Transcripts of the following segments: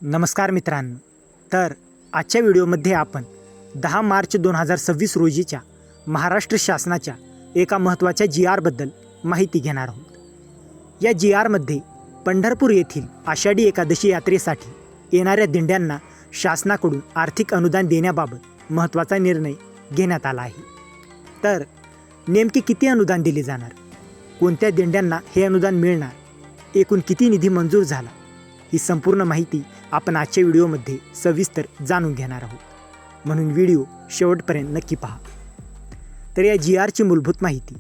नमस्कार मित्रांनो, तर आजच्या व्हिडिओमध्ये आपण 10 मार्च 2026 रोजीच्या महाराष्ट्र शासनाच्या एका महत्त्वाच्या GRबद्दल माहिती घेणार आहोत। या GRमध्ये पंढरपूर येथील आषाढी एकादशी यात्रेसाठी येणाऱ्या दिंड्यांना शासनाकडून आर्थिक अनुदान देण्याबाबत महत्त्वाचा निर्णय घेण्यात आला आहे। तर नेमके किती अनुदान दिले जाणार, कोणत्या दिंड्यांना हे अनुदान मिळणार, एकूण किती निधी मंजूर झाला, ही संपूर्ण माहिती आपण आजच्या व्हिडिओमध्ये सविस्तर जाणून घेणार आहोत, म्हणून व्हिडिओ शेवटपर्यंत नक्की पहा। तर या GRची मूलभूत माहिती,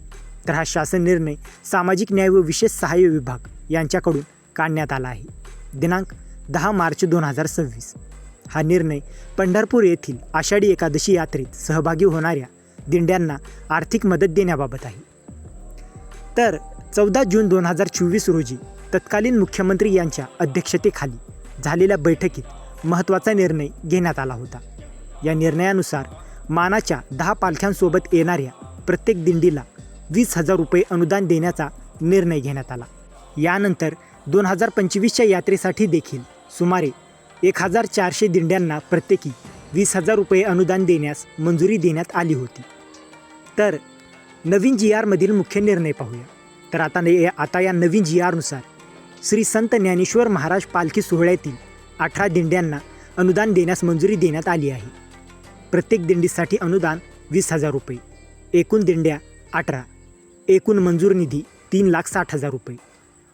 तर हा शासन निर्णय सामाजिक न्याय व विशेष सहाय्य विभाग यांच्याकडून काढण्यात आला आहे। दिनांक 10 मार्च 2026 हा निर्णय पंढरपूर येथील आषाढी एकादशी यात्रेत सहभागी होणाऱ्या दिंड्यांना आर्थिक मदत देण्याबाबत आहे। तर 14 जून 2024 रोजी तत्कालीन मुख्यमंत्री यांच्या अध्यक्षतेखाली झालेल्या बैठकीत महत्त्वाचा निर्णय घेण्यात आला होता। या निर्णयानुसार मानाच्या 10 पालख्यांसोबत येणाऱ्या प्रत्येक दिंडीला 20,000 रुपये अनुदान देण्याचा निर्णय घेण्यात आला। यानंतर 2025च्या यात्रेसाठी देखील सुमारे 1,400 दिंड्यांना प्रत्येकी 20,000 रुपये अनुदान देण्यास मंजुरी देण्यात आली होती। तर नवीन GRमधील मुख्य निर्णय पाहूया। तर आता या नवीन GRनुसार श्री संत ज्ञानेश्वर महाराज पालखी सोहळ्यातील 18 दिंड्यांना अनुदान देण्यास मंजुरी देण्यात आली आहे। प्रत्येक दिंडीसाठी अनुदान 20,000 रुपये, एकूण दिंड्या 18, एकूण मंजूर निधी 3,60,000 रुपये,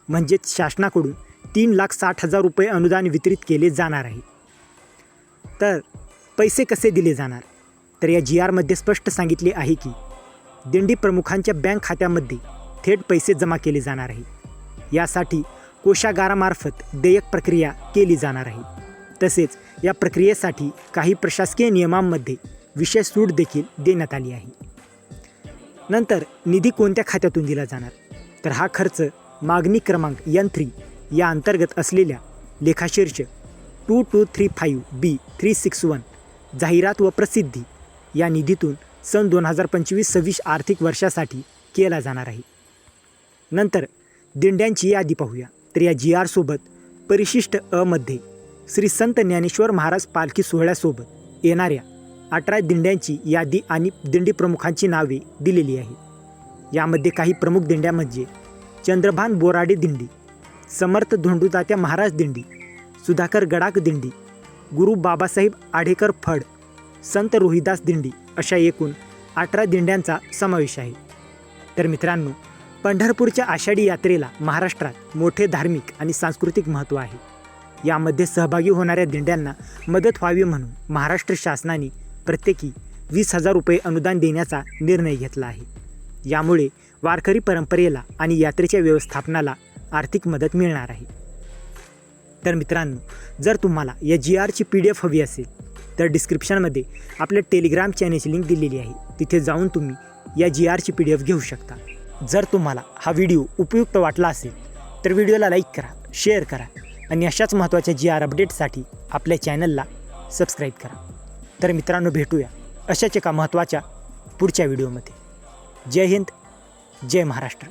म्हणजेच शासनाकडून 3,60,000 रुपये अनुदान वितरित केले जाणार आहे। तर पैसे कसे दिले जाणार, तर या GRमध्ये स्पष्ट सांगितले आहे की दिंडी प्रमुखांच्या बँक खात्यामध्ये थेट पैसे जमा केले जाणार आहे। यासाठी कोषागारामार्फत देयक प्रक्रिया केली जाणार आहे। तसेच या प्रक्रियेसाठी काही प्रशासकीय नियमांमध्ये विशेष सूट देखील देण्यात आली आहे। नंतर निधी कोणत्या खात्यातून दिला जाणार, तर हा खर्च मागणी क्रमांक N3 या अंतर्गत असलेल्या लेखाशीर्ष 2235B361 जाहिरात व प्रसिद्धी या निधीतून सन 2025-26 आर्थिक वर्षासाठी केला जाणार आहे। नंतर दिंड्यांची यादी पाहूया। तर या GRसोबत परिशिष्ट अ मध्ये श्री संत ज्ञानेश्वर महाराज पालखी सोहळ्यासोबत येणाऱ्या 18 दिंड्यांची यादी आणि दिंडी प्रमुखांची नावे दिलेली आहे। यामध्ये काही प्रमुख दिंड्या म्हणजे चंद्रभान बोराडे दिंडी, समर्थ धोंडूतात्या महाराज दिंडी, सुधाकर गडाख दिंडी, गुरु बाबासाहेब आढेकर फड, संत रोहिदास दिंडी अशा एकूण 18 दिंड्यांचा समावेश आहे। तर मित्रांनो, पंढरपूरच्या आषाढी यात्रेला महाराष्ट्रात मोठे धार्मिक आणि सांस्कृतिक महत्त्व आहे। यामध्ये सहभागी होणाऱ्या दिंड्यांना मदत व्हावी म्हणून महाराष्ट्र शासनाने प्रत्येकी 20,000 रुपये अनुदान देण्याचा निर्णय घेतला आहे। यामुळे वारकरी परंपरेला आणि यात्रेच्या व्यवस्थापनाला आर्थिक मदत मिळणार आहे। तर मित्रांनो, जर तुम्हाला या GRची PDF हवी असेल तर डिस्क्रिप्शनमध्ये आपल्या टेलिग्राम चॅनेलची लिंक दिलेली आहे, तिथे जाऊन तुम्ही या GRची PDF घेऊ शकता। जर तुम्हाला हा व्हिडिओ उपयुक्त वाटला असेल तर व्हिडिओला लाईक करा, शेअर करा आणि अशाच महत्त्वाच्या GR अपडेटसाठी आपल्या चॅनलला सबस्क्राईब करा। तर मित्रांनो, भेटूया अशाच एका महत्त्वाच्या पुढच्या व्हिडिओमध्ये। जय हिंद, जय महाराष्ट्र।